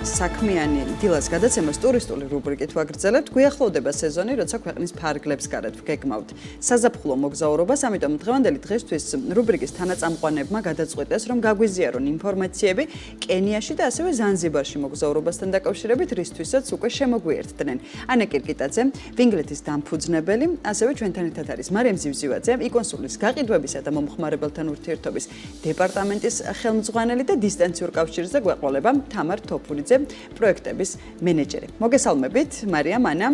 საქმიანი დილას გადაცემას ტურისტული რუბრიკით ვაგრძელებთ. გვიახლოვდება სეზონი, როცა ქვეყნის ფარგლებს გარეთ ვგეგმავთ საზაფხულო მოგზაურობას, ამიტომ დღევანდელი დღესთვის რუბრიკის თანაწამყვანებმა გადაწყვიტეს, რომ გაგვიზიარონ ინფორმაციები კენიაში და ასევე ზანზიბარში მოგზაურობასთან დაკავშირებით, რისთვისაც უკვე შემოგვიერთდნენ. ანა კირკიტაძე, ვინგლეთის დამფუძნებელი, ასევე ჩვენთან ერთად არის მარიამ ზივზივაძე, იკონსულის გაყიდვებისა და მომხმარებელთან ურთიერთობის დეპარტამენტის ხელმძღვანელი და დისტანციურ კავშირზე გვეყოლება თამარ თოფურიძე, პროექტების მენეჯერი. მოგესალმებით, მარიამ, ანა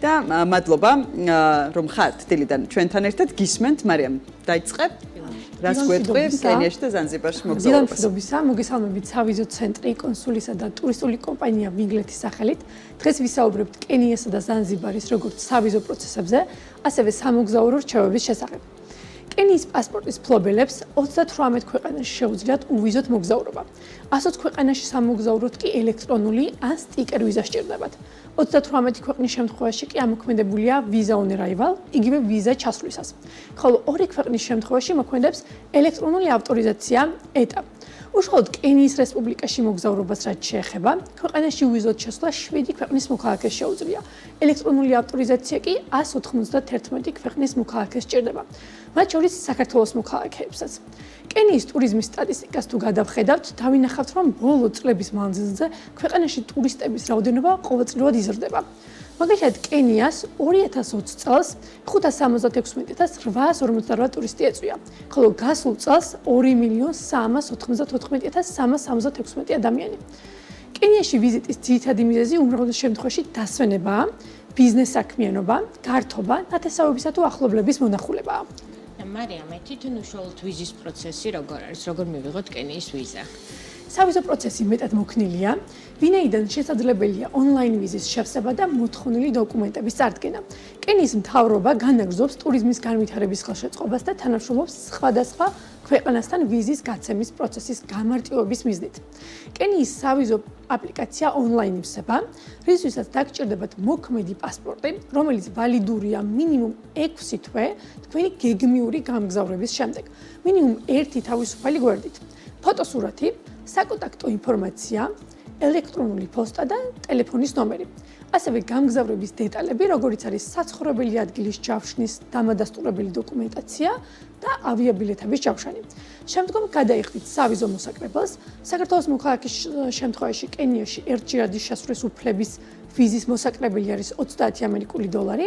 და მადლობა, რომ ხართ დილიდან ჩვენთან ერთად. გისმენთ, მარიამ, დაიწყებ. რას გვეტყვი კენიაში და ზანზიბარში მოგზაურობას? მოგესალმებით, სავიზო ცენტრი, კონსულისა და ტურისტული კომპანია ვინგლეთის სახელით. დღეს ვისაუბრებთ კენიასა და ზანზიბარის როგორც სავიზო პროცესებზე, ასევე სამოგზაურო რჩევების შესახებ. კენიის პასპორტის მფლობელებს 38 ქვეყანაში შეუძლიათ უვიზოთ მოგზაურობა. 120 ქვეყანაში სამოგზაუროდ კი ელექტრონული ან სტიკერ ვიზა სჭირდებათ. 38 ქვეყნის შემთხვევაში კი ამოქმედებულია ვიზა on arrival, იგივე ვიზა ჩასვლისას. ხოლო 2 ქვეყნის შემთხვევაში მოქმედებს ელექტრონული ავტორიზაცია ETA. უშუალოდ კენიის რესპუბლიკაში მოგზაურობას რაც შეეხება, ქვეყანაში უვიზოთ შესვლა 7 ქვეყნის მოქალაქეს შეუძლია. ელექტრონული ავტორიზაცია კი 191 ქვეყნის მოქალაქეს სჭირდება. მათ შორის საქართველოს მოქალაქეებსაც. კენიის ტურიზმის სტატისტიკას თუ გადავხედავთ, დავინახავთ, რომ ბოლო წლების მანძილზე ქვეყანაში ტურისტების რაოდენობა ყოველწლიურად იზრდება. მაგალითად, კენიას 2020 წელს 576,858 ტურისტი ეწვია, ხოლო გასულ წელს 2,394,366 ადამიანი. კენიაში ვიზიტის ძირითადი მიზეზი უმრავლეს შემთხვევაში დასვენებაა, ბიზნეს საქმიანობა, გართობა, ნათესავებისა თუ ახლობლების მონახულებაა. მარიამ, თვითონ უშუალოდ ვიზის პროცესი როგორ არის? როგორ მივიღოთ კენიის ვიზა? სავიზო პროცესი მეტად მოქნილია, ვინაიდან შესაძლებელია ონლაინ ვიზის შევსება და მოთხოვნილი დოკუმენტების წარდგენა. კენიის მთავრობა განაგრძობს ტურიზმის განვითარების ხელშეწყობას და თანამშრომლობს სხვადასხვა ქვეყანასთან ვიზის გაცემის პროცესის გამარტივების მიზნით. კენიის სავიზო აპლიკაცია ონლაინ ივსება, რისთვისაც დაგჭირდებათ მოქმედი პასპორტი, რომელიც ვალიდურია მინიმუმ 6 თვე თქვენი გეგმიური გამგზავრების შემდეგ, მინიმუმ 1 თავისუფალი გვერდით. ფოტოსურათი, საკონტაქტო ინფორმაცია, ელექტრონული პოსტა და ტელეფონის ნომერი. ასევე გამგზავრების დეტალები, როგორიც არის საცხოვრებელი ადგილის ჯავშნის დამადასტურებელი დოკუმენტაცია და ავიაბილეთების ჯავშანი. შემდგომ გადაიხდით სავიზო მოსაკრებელს, საქართველოს მოქალაქის შემთხვევაში კენიაში ერთჯერადის შესვლის უფლების ვიზის მოსაკრებელი არის 30 ამერიკული დოლარი.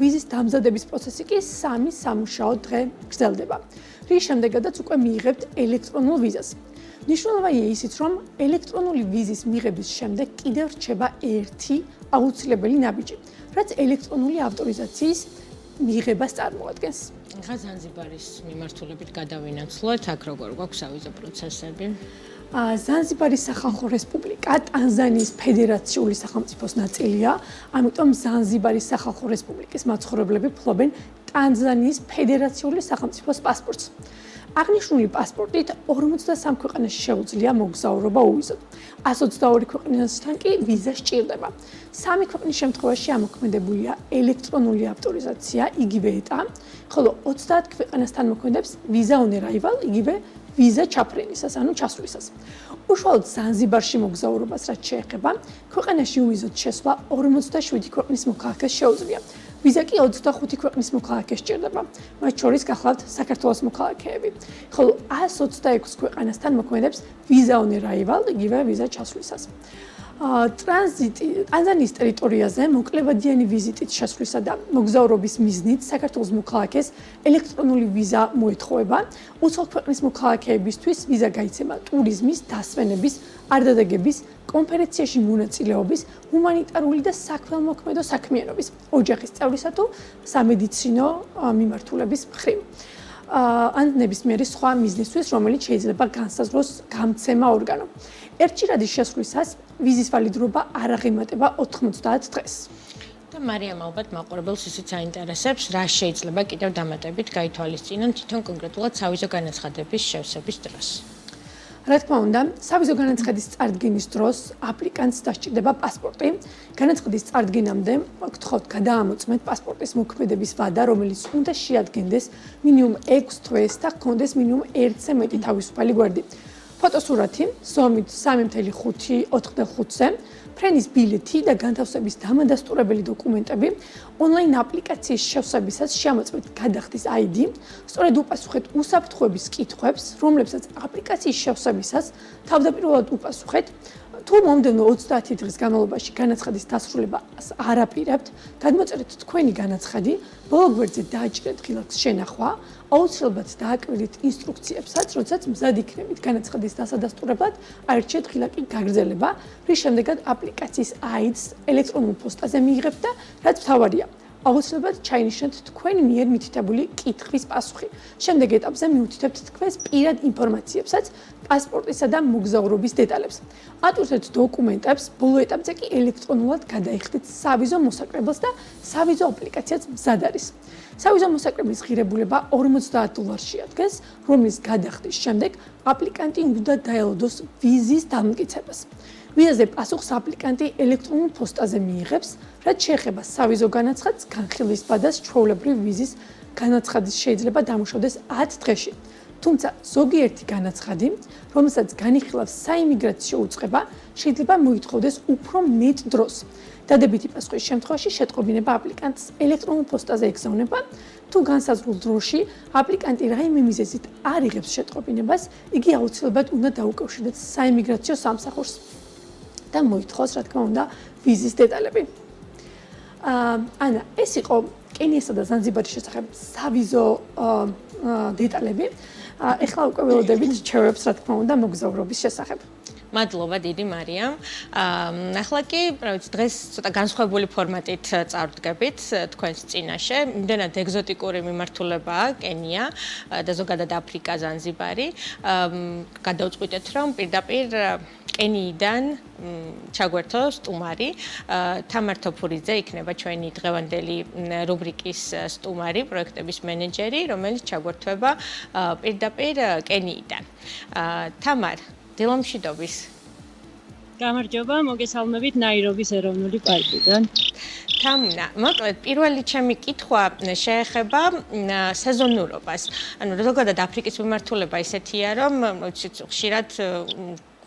ვიზის დამზადების პროცესი კი 3 სამუშაო დღე გრძელდება. რის შემდეგაც უკვე მიიღებთ ელექტრონულ ვიზას. მნიშვნელოვანია ისიც, რომ ელექტრონული ვიზის მიღების შემდეგ კიდევ რჩება ერთი აუცილებელი ნაბიჯი, რაც ელექტრონული ავტორიზაციის მიღებას წარმოადგენს. ხა ზანზიბარის მიმართულებით გადავინაცვლოთ, აქ როგორ გვაქვს სავიზო პროცესები? ზანზიბარის სახალხო რესპუბლიკა ტანზანიის ფედერაციული სახელმწიფოს ნაწილია, ამიტომ ზანზიბარის სახალხო რესპუბლიკის მაცხოვრებლები ფლობენ ტანზანიის ფედერაციული სახელმწიფოს პასპორტს. აღნიშნული პასპორტით 43 ქვეყანაში შეუძლია მოგზაურობა უვიზოთ. 122 ქვეყნისგან კი ვიზა სჭირდება. 3 ქვეყნის შემთხვევაში ამოქმედებულია ელექტრონული ავტორიზაცია, იგივე ETA, ხოლო 30 ქვეყანასთან მოქმედებს ვიზა on arrival, იგივე ვიზა ჩაფრენისას, ანუ ჩასვლისას. უშუალოდ ზანზიბარში მოგზაურობას რაც შეეხება, ქვეყანაში უვიზოთ შესვლა 47 ქვეყნის მოქალაქეს შეუძლია. ვიზა კი 25 ქვეყნის მოქალაქეს სჭირდება, მათ შორის გახლავთ საქართველოს მოქალაქეები. ხოლო 126 ქვეყანასთან მოქმედებს ვიზა on arrival, იგივე ვიზა ჩასვლისას. ტანზანიის ტერიტორიაზე მოკლებადიანი ვიზიტით შესვლისა და მოგზაურობის მიზნით საქართველოს მოქალაქეს ელექტრონული ვიზა მოეთხოვება. უცხო ქვეყნის მოქალაქეებისთვის ვიზა გაიცემა ტურიზმის, დასვენების, არდადეგების, კონფერენციაში მონაწილეობის, ჰუმანიტარული და საქველმოქმედო საქმიანობის, ოჯახის წევრისა თუ სამედიცინო მიმართულების მხრივ. ან ნებისმიერი სხვა მიზნისთვის, რომელიც შეიძლება განსაზღვროს გამცემა ორგანო. ერთჯერადის შესვლისას ვიზის ვალიდურობა არ აღემატება 90 დღეს. და მარიამ, ალბათ მაყურებელს ისიც აინტერესებს, რა შეიძლება კიდევ დამატებით გაითვალისწინონ თვითონ კონკრეტულად სავიზო განაცხადების შევსების დროს. რა თქმა უნდა, სავიზო განაცხადის წარდგენის დროს აპლიკანტს დასჭირდება პასპორტი. განაცხადის წარდგენამდე გთხოვთ გადაამოწმეთ პასპორტის მოქმედების ვადა, რომელიც უნდა შეადგენდეს მინიმუმ 6 თვეს და ჰქონდეს მინიმუმ 1-ზე მეტი თავისუფალი გვერდი. ფოტოსურათი, ზომით 3.5-4.5-ზე, ფრენის ბილეთი და განთავსების დამადასტურებელი დოკუმენტები, ონლაინ აპლიკაციის შევსებისას შემოწმეთ გადახდის ID, სწორედ უპასუხეთ უსაფრთხოების კითხვებს, რომლებსაც აპლიკაციის შევსებისას თავდაპირველად უპასუხეთ. თუ მომდევნო 30 დღის განმავლობაში განაცხადის დასრულებას არ აპირებთ, გადმოწერეთ თქვენი განაცხადი, ბოლო გვერდზე დააჭირეთ ღილაკს შენახვა, აუცილებლად დააკმირით ინსტრუქციებსაც, როდესაც მზად იქნებით განაცხადის დასადასტურებლად, აირჩიეთ ღილაკი გაგრძელება, რის შემდეგაც აპლიკაციის ID-ს ელექტრონულ პოსტაზე მიიღებთ და რაც მთავარია, აუცილებლად ჩაინიშნეთ თქვენი მიერ მითითებული კითხვის პასუხი. შემდეგ ეტაპზე მიუთითებთ თქვენს პირად ინფორმაციებსაც, პასპორტისა და მოგზაურობის დეტალებს. ატვირთეთ დოკუმენტებს, ბოლო ეტაპზე კი ელექტრონულად გადაიხდით სავიზო მოსაკრებელს და სავიზო აპლიკაციაც მზად არის. სავიზო მოსაკრებლის ღირებულება $50 ადგეს, რომლის გადახდის შემდეგ აპლიკანტი უნდა დაელოდოს ვიზის დამტკიცებას. ვიზაზე პასუხს აპლიკანტი ელექტრონულ პოსტაზე მიიღებს, რაც შეეხება სავიზო განაცხადს, განხილვის ბადას ჩვეულებრივ ვიზის განაცხადის შეიძლება დამუშავდეს 10 დღეში. თუმცა ზოგიერთი განაცხადი, რომელსაც განიხილავს საიმიგრაციო უწყება, შეიძლება მოითხოვდეს უფრო მეტ დროს. დადებითი პასუხის შემთხვევაში შეტყობინება აპლიკანტს ელექტრონულ პოსტაზე ეგზავნება. თუ განსაზღვრულ დროში აპლიკანტი რაიმე მიზეზით არ იღებს შეტყობინებას, იგი აუცილებლად უნდა დაუკავშირდეს საიმიგრაციო სამსახურს და მოითხოვს, რა თქმა უნდა, ვიზის დეტალები. ანა, ეს იყო კენიასა და ზანზიბარის შესახებ სავიზო დეტალები. ეხლა უკვე ველოდებით რჩევებს, რა თქმა უნდა, მოგზაურობის შესახებ. მადლობა დიდი მარიამ. ახლა კი, რა ვიცი, დღეს ცოტა განსხვავებული ფორმატით წარვდგებით თქვენს წინაშე. იმდენად ეგზოტიკური მიმართულებაა კენია და ზოგადად აფრიკა, ზანზიბარი. გადავწყვიტეთ, რომ პირდაპირ კენიიდან ჩაგვერთო სტუმარი. თამარ თოფურიძე იქნება ჩვენი დღევანდელი რუბრიკის სტუმარი, პროექტების მენეჯერი, რომელიც ჩაგვერთვება პირდაპირ კენიიდან. თამარ, დილომშვიდობის. გამარჯობა, მოგესალმებით ნაირობის ეროვნული პარკიდან. თამნა, მოკლედ პირველი ჩემი კითხვა შეეხება სეზონურობას. ანუ ზოგადად აფრიკის მიმართულება ისეთია, რომ ხშირად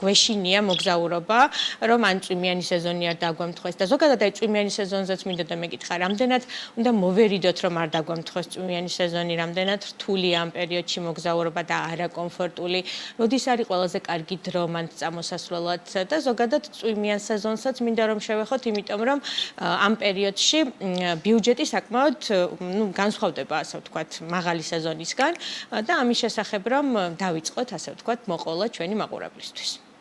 გვეშინია მოგზაურობა, რომ ან წვიმიანი სეზონი არ დაგვემთხვეს და ზოგადად აი წვიმიანი სეზონზეც მინდა და მეკითხა, რამდენად უნდა მოვერიდოთ, რომ არ დაგვემთხვეს წვიმიანი სეზონი, რამდენად რთულია ამ პერიოდში მოგზაურობა და არაკომფორტული, როდის არის ყველაზე კარგი დრო მან წამოსასვლელად და ზოგადად წვიმიან სეზონსაც მინდა რომ შევეხოთ, იმიტომ რომ ამ პერიოდში ბიუჯეტი საკმაოდ განსხვავდება, ასე ვთქვათ, მაღალი სეზონისგან და ამის შესახებ რომ დავიწყოთ, ასე ვთქვათ, მოყოლა ჩვენი მაყურებლისთვის.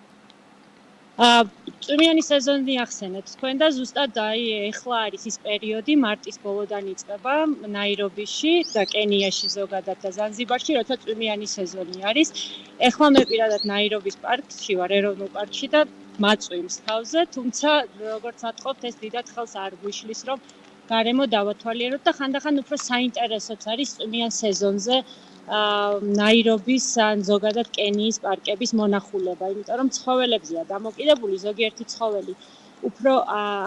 წვიმიანი სეზონი ახსენეთ თქვენ და ზუსტად აი ეხლა არის ის პერიოდი მარტის ბოლოდან იწყება ნაირობიში და კენიაში ზოგადად და ზანზიბარში, როცა წვიმიანი სეზონი არის. ეხლა მე პირადად ნაირობის პარკში ვარ, ეროვნულ პარკში და მაწვიმს თავზე, თუმცა როგორც ვატყობთ, ეს დიდად ხელს არ გვიშლის, რომ გარემო დავათვალიეროთ და ხანდახან უფრო საინტერესოც არის წვიმიან სეზონზე ნაირობის ან ზოგადად კენიის პარკების მონახულება, იმიტომ რომ ცხოველებზეა დამოკიდებული ზოგიერთი ცხოველი უფრო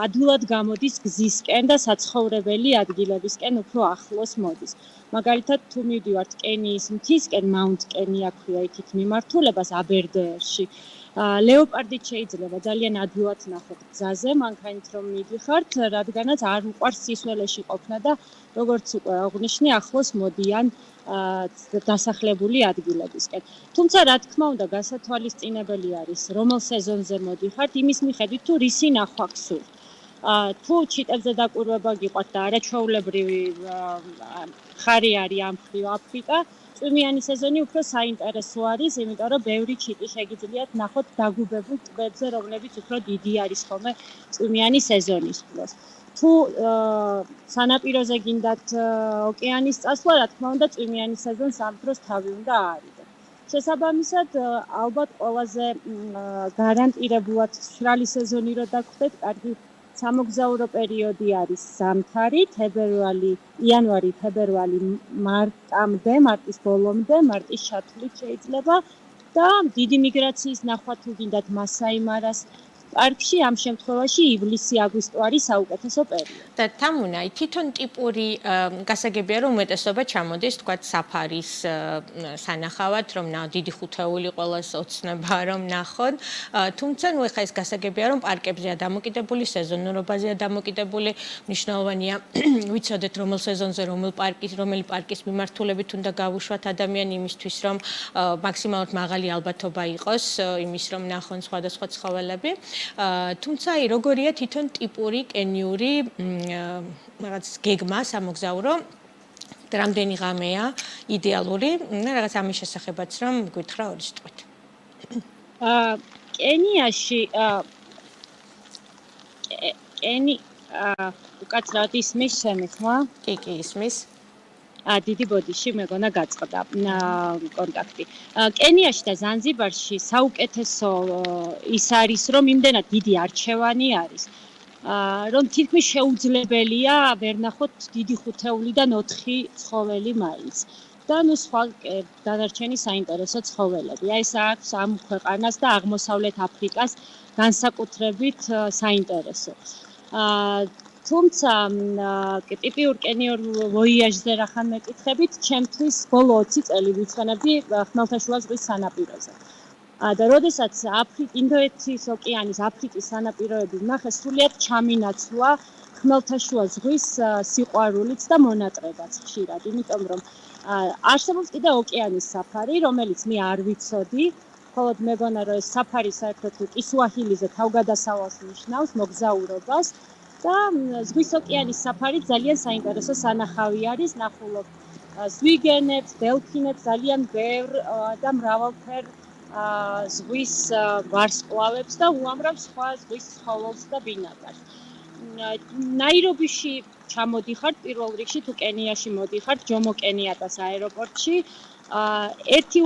ადვილად გამოდის გზისკენ და საცხოვრებელი ადგილებისკენ უფრო ახლოს მოდის. მაგალითად, თუ მივდივართ კენიის მთისკენ, მაუნთ კენია ქვია იქით მიმართულებას აბერდეერში. ლეოპარდით შეიძლება ძალიან ადვილად ნახოთ გზაზე, მანქანით რომ მიდიხართ, რადგანაც არ უყვარს სისველეში ყოფნა და როგორც უკვე აღნიშნე, ახლოს მოდიან დასახლებული ადგილებისკენ. თუმცა რა თქმა უნდა გასათვალისწინებელი არის, რომელ სეზონზე მოდიხართ, იმის მიხედვით თუ რისი ნახვა გსურთ. თუ ჩიტებზე დაკვირვება გიყვართ და არაჩვეულებრივი ხარი არის ამ მხრივ აფრიკა, წვიმიანი სეზონი უფრო საინტერესო არის, იმიტომ რომ ბევრი ჩიტი შეგიძლიათ ნახოთ დაგუბებულ ტბებზე, რომლებიც უფრო დიდი არის ხოლმე წვიმიანი სეზონის დროს. თუ სანაპიროზე გინდათ ოკეანის წასვლა, რა თქმა უნდა, წვიმიანი სეზონს ამ დროს თავი უნდა აარიდეთ. შესაბამისად, ალბათ ყველაზე გარანტირებულად მშრალი სეზონი რო დაგხვდეთ, კარგი სამოგზაურო პერიოდი არის ზამთარი, იანვარი, ფებრუარი, მარტამდე, მარტის ბოლომდე, მარტის ჩათვლით შეიძლება და დიდი მიგრაციის ნახვა თუ გინდათ მასაი მარას პარკში ამ შემთხვევაში ივლისი-აგვისტო არის საუკეთესო პერიოდი. და თამუნა, თვითონ ტიპური გასაგებია რომ უმეტესობა ჩამოდის თქვათ საფარის სანახავად, რომ დიდი ხუთეული ყოველას ოცნება რომ ნახონ. თუმცა ნუ ეხა ეს გასაგებია რომ პარკებზეა დამოკიდებული, სეზონურობაზეა დამოკიდებული, მნიშვნელოვანია ვიცოდეთ რომელ სეზონზე რომელი პარკის მიმართულებით უნდა გავუშვათ ადამიანი იმისთვის რომ მაქსიმალურად მაღალი ალბათობა იყოს იმის რომ ნახონ სხვადასხვა ცხოველები. თუმცა როგორია თვითონ ტიპური კენიური რაღაც გეგმა სამოგზაურო რამდენი ღამეა იდეალური რაღაც ამის შესახებაც რომ გითხრა ორი სიტყვით. კენიაში უკაცრავად ისმის შემიხმა? კი, ისმის. დიდი ბოდიში მეგონა გაწყდა კონტაქტი. კენიაში და ზანზიბარში საუკეთესო ის არის, რომ იმდენად დიდი არჩევანი არის, რომ თითქმის შეუძლებელია ვერ ნახოთ დიდი ხუთეულიდან 4 ცხოველი მაინც. და ნუ სხვა დანარჩენი საინტერესო ცხოველები. აი ეს აქვს ამ ქვეყანას და აღმოსავლეთ აფრიკას განსაკუთრებით საინტერესო. თუმცა ტიპიურ კენიურ ვოიაჟზე რახან მეკითხებით, ჩემთვის ბოლო 20 წელი ვიცხენებდი ხმელთაშუა ზღვის სანაპიროზე. და როდესაც ინდოეთის ოკეანის აფრიკის სანაპიროები ვნახე, სრულიად ჩამინაცვლა ხმელთაშუა ზღვის სიყვარულიც და მონატრებაც ხშირად, იმიტომ რომ არსებობს კიდე ოკეანის საფარი, რომელიც მე არ ვიცოდი, მხოლოდ მეგონა რომ ეს საფარი საერთოდ კისუაჰილიზე თავგადასავალს ნიშნავს, მოგზაურობას. და ზღვის ოკეანის საფარი ძალიან საინტერესო სანახავი არის, ნახულობ ზვიგენებს, დელფინებს, ძალიან ბევრ და მრავალფერ ზღვის ვარსკვლავებს და უამრავ სხვა ზღვის ცხოველს და ბინადარს. ნაირობიში ჩამოდიხართ პირველ რიგში თუ კენიაში მოდიხართ ჯომო კენიატას აეროპორტში. ერთი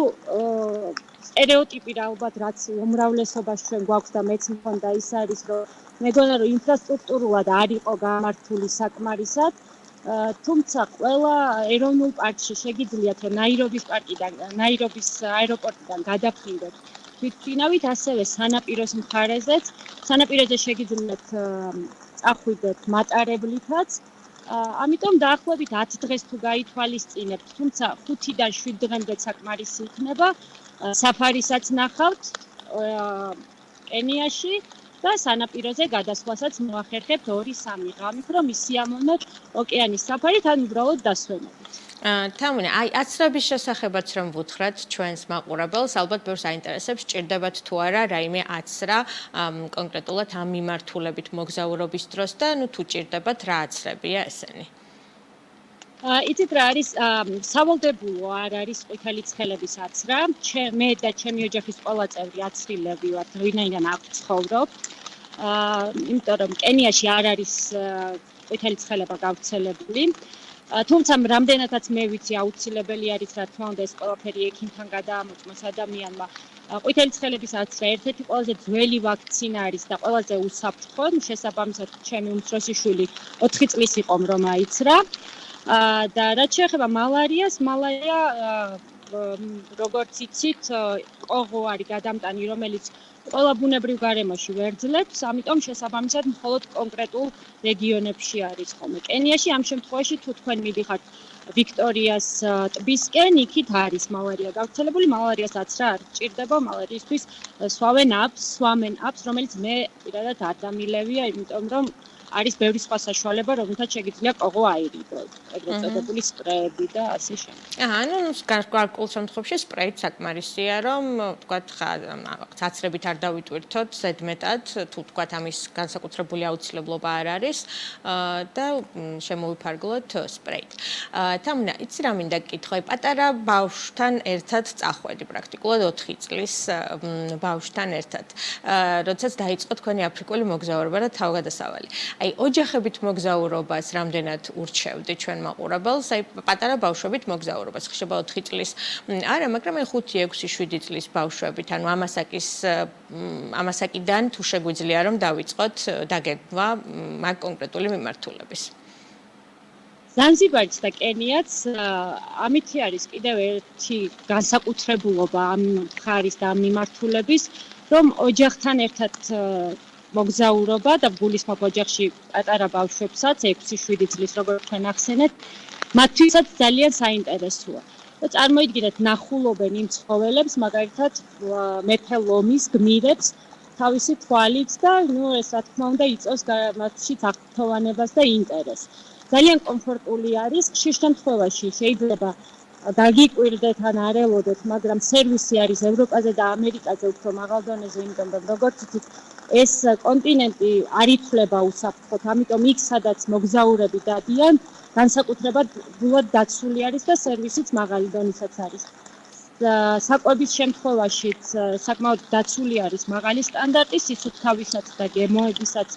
სტერეოტიპი რა ალბათ რაც უმრავლესობას ჩვენ გვაქვს და მეც მქონდა ის არის რომ მეგონა რომ ინფრასტრუქტურულად არ იყო გამართული საკმარისად, თუმცა ყველა ეროვნულ პარკში შეგიძლიათ რომ ნაირობის აეროპორტიდან გადაფრინდეთ თვითმფრინავით, ასევე სანაპიროს მხარეზეც, სანაპიროზე შეგიძლიათ წახვიდეთ მატარებლითაც. ამიტომ დაახლოებით 10 დღეს თუ გაითვალისწინებთ, თუმცა 5-დან 7 დღემდე საკმარისი იქნება, საფარისაც ნახავთ კენიაში და სანაპიროზე გადასვლასაც მოახერხებთ 2-3 ღამით, რომ ისიამოვნოთ ოკეანის საფარით ან უბრალოდ დასვენებით. თამუნა, აი აცრების შესახებაც რომ ვუთხრათ ჩვენს მაყურებელს, ალბათ ბევრს აინტერესებს, ჭირდებათ თუ არა რაიმე აცრა კონკრეტულად ამ მიმართულებით მოგზაურობის დროს და ნუ თუ ჭირდებათ რა აცრებია ესენი. იცით რა არის სავალდებულო არ არის ყვითელი ცხელების აცრა. მე და ჩემი ოჯახის ყველა წევრი აცრილები ვართ, ვინაიდან აქ ცხოვრობ. იმიტომ რომ კენიაში არ არის ყვითელი ცხელება გავრცელებული. თუმცა რამდენადაც მე ვიცი აუცილებელი არის რა თქმა უნდა ეს ყველაფერი ექიმთან გადაამოწმოს ადამიანმა. ყვითელი ცხელების აცრა ერთ-ერთი ყველაზე ძველი ვაქცინა არის და ყველაზე უსაფრთხო. შესაბამისად ჩემი უმცროსი შვილი 4 წლის იყო რომ აიცრა. და რაც შეეხება მალარიას, მალარია როგორც იცით, ყოღო არის გადამტანი, რომელიც ყველა ბუნებრივ გარემოში ვერძლებს, ამიტომ შესაბამისად მხოლოდ კონკრეტულ რეგიონებში არის ხოლმე. კენიაში ამ შემთხვევაში თუ თქვენ მიდიხართ ვიქტორიას ტბისკენ, იქით არის მალარია გავრცელებული, მალარიას აცრა არ ჭირდება, მალარიისთვის სვამენ აპს, რომელიც მე პირადად არ დამილევია, იმიტომ რომ არის ბევრი სხვა საშუალება, რომელთაც შეგიძლია ყოღო აირიდოთ, ეგრეთ წოდებული სპრეები და ასე შემდეგ. ანუ გარკვეულ შემთხვევაში სპრეით საკმარისია, რომ თქვათ აცრებით არ დავიტვირთოთ ზედმეტად, თუ თქვათ ამის განსაკუთრებული აუცილებლობა არ არის და შემოვიფარგლოთ სპრეით. თამუნა, იცი რა მინდა გკითხო, პატარა ბავშვთან ერთად წახვედი პრაქტიკულად 4 წლის ბავშვთან ერთად. როდესაც დაიწყო თქვენი აფრიკული მოგზაურობა და თავგადასავალი. აი ოჯახებით მოგზაურობას რამდენად ურჩევდი ჩვენ მაყურებელს, აი პატარა ბავშვებით მოგზაურობას, ხშირება 4 წლის არა, მაგრამ აი 5, 6, 7 წლის ბავშვებით, ანუ ამასაკიდან თუ შეგვიძლია რომ დავიწყოთ დაგეგმვა მაგ კონკრეტული მიმართულების. ზანზიბარიც და კენიაც ამითი არის კიდევ ერთი განსაკუთრებულობა ამ მხარის და ამ მიმართულების, რომ ოჯახთან ერთად მოგზაურობა და გულისხმობ ოჯახში პატარა ბავშვებსაც 6-7 წლის როგორც თქვენ ახსენეთ, მათთვისაც ძალიან საინტერესოა. და წარმოიდგინეთ, ნახულობენ იმ ცხოველებს, მაგალითად, მეფე ლომის გმირებს თავისი თვალით და ეს რა თქმა უნდა იწვევს მათში აღფრთოვანებას და ინტერესს. ძალიან კომფორტული არის, ხშირ შემთხვევაში შეიძლება დაგიკვირდეთ ან არ ელოდეთ, მაგრამ სერვისი არის ევროპაზე და ამერიკაზე უფრო მაღალ დონეზე, იმიტომ რომ როგორც იცით, ეს კონტინენტი არ ითვლება უსაფრთხოდ, ამიტომ იქ სადაც მოგზაურები დადიან, განსაკუთრებად დაცული არის და სერვისიც მაღალი დონისაც არის. საკვების შემთხვევაშიც საკმაოდ დაცული არის მაღალი სტანდარტი სიცოცხლისათვის და გემოებისაც,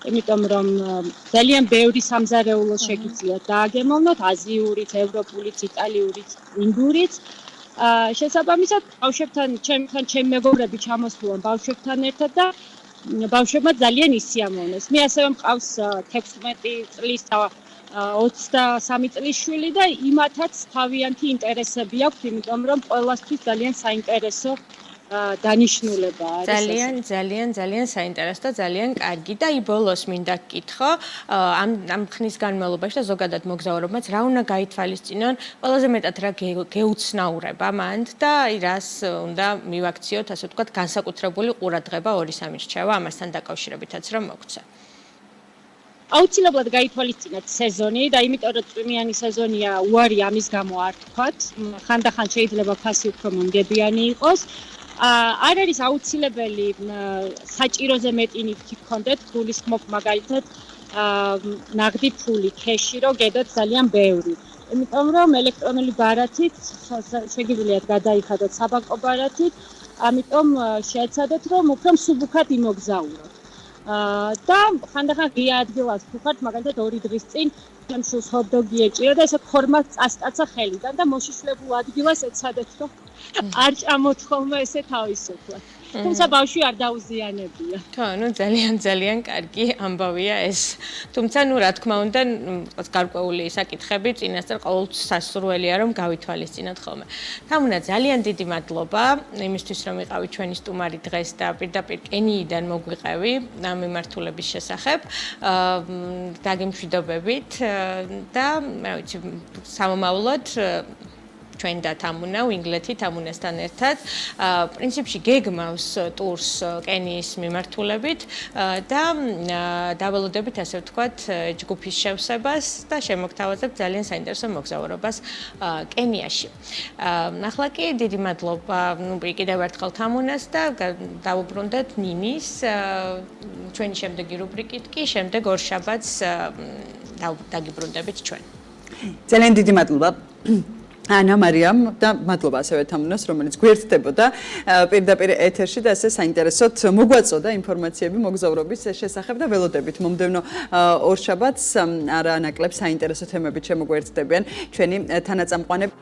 იმიტომ რომ ძალიან ბევრი სამზარეულო შეგიძლიათ დააგემოვნოთ, აზიურიც, ევროპულიც, იტალიურიც, ინდურიც. შესაბამისად, ბავშვებთან, ჩემი მეგობრები ჩამოსულან ბავშვებთან ერთად და ბავშვებმა ძალიან ისიამოვნეს. მე ასევე მყავს 16 წლის და 23 წლის შვილი და იმათაც თავიანთი ინტერესები აქვს, იმიტომ რომ ყველასთვის ძალიან საინტერესო დანიშნულება არის. ძალიან საინტერესო და ძალიან კარგი და ბოლოს მინდა გკითხო, ამ ხნის განმავლობაში და ზოგადად მოგზაურობაც რა უნდა გაითვალისწინონ, ყველაზე მეტად რა გეუცნაურება მანდ და რას უნდა მივაქციოთ, ასე ვთქვათ, განსაკუთრებული ყურადღება 2-3 რჩევა ამასთან დაკავშირებითაც რომ მოგცე. აუცილებლად გაითვალისწინეთ სეზონი და იმიტომ რომ წვიმიანი სეზონია, უარი ამის გამო არ თქვათ, ხანდახან შეიძლება ფასი უფრო მომგებიანი იყოს. არ არის აუცილებელი საჭიროზე მეტი ნივთი გქონდეთ, გულისხმობ მაგალითად ნაღდი ფული, ქეში, რომ გედოთ ძალიან ბევრი. იმიტომ რომ ელექტრონული ბარათით შეგიძლიათ გადაიხადოთ საბანკო ბარათით, ამიტომ შეეცადეთ რომ უფრო მსუბუქად იმოგზაუროთ. და ხანდახან ღია ადგილას ვთქვათ, მაგალითად 2 დღის წინ შემშულს ჰოთ-დოგი ეჭირა და ესე ფორმას წასკაცა ხელიდან და მოშიშლებულ ადგილას ეცადეთ რომ არ ჭამოთ ხოლმე ესე თავისუფლად. თუმცა ბავშვი არ დაუზიანებია. ხო, ძალიან კარგი ამბავია ეს. თუმცა რა თქმა უნდა, გარკვეული საკითხები წინასწარ ყოველთვის სასურველია რომ გავითვალისწინოთ ხოლმე. თამუნა, ძალიან დიდი მადლობა იმისთვის რომ იყავი ჩვენი სტუმარი დღეს და პირდაპირ კენიიდან მოგვიყევი ამ მიმართულების შესახებ. დაგემშვიდობებით და რა ვიცი, სამომავლოდ ჩვენ და თამუნა, ინგლეთი თამუნასთან ერთად, პრინციპში გეგმავს ტურს კენიის მიმართულებით და დაველოდებით, ასე ვთქვათ, ჯგუფის შევსებას და შემოგთავაზებთ ძალიან საინტერესო მოგზაურობას კენიაში. ახლა კი დიდი მადლობა, კიდევ ერთხელ თამუნას და დავუბრუნდეთ ნინის ჩვენი შემდეგი რუბრიკით კი შემდეგ ორშაბათს დაგიბრუნდებით ჩვენ. ძალიან დიდი მადლობა. ანა მარიამ და მადლობა ასევე თამუნას, რომელიც გვერდდებოდა პირდაპირ ეთერში და ასე საინტერესოდ მოგვაწოდა ინფორმაციები მოგზაურობის შესახებ და ველოდებით მომდევნო ორშაბათს არანაკლებ საინტერესო თემებით შემოგვერდდებიან ჩვენი თანაწამყვანები.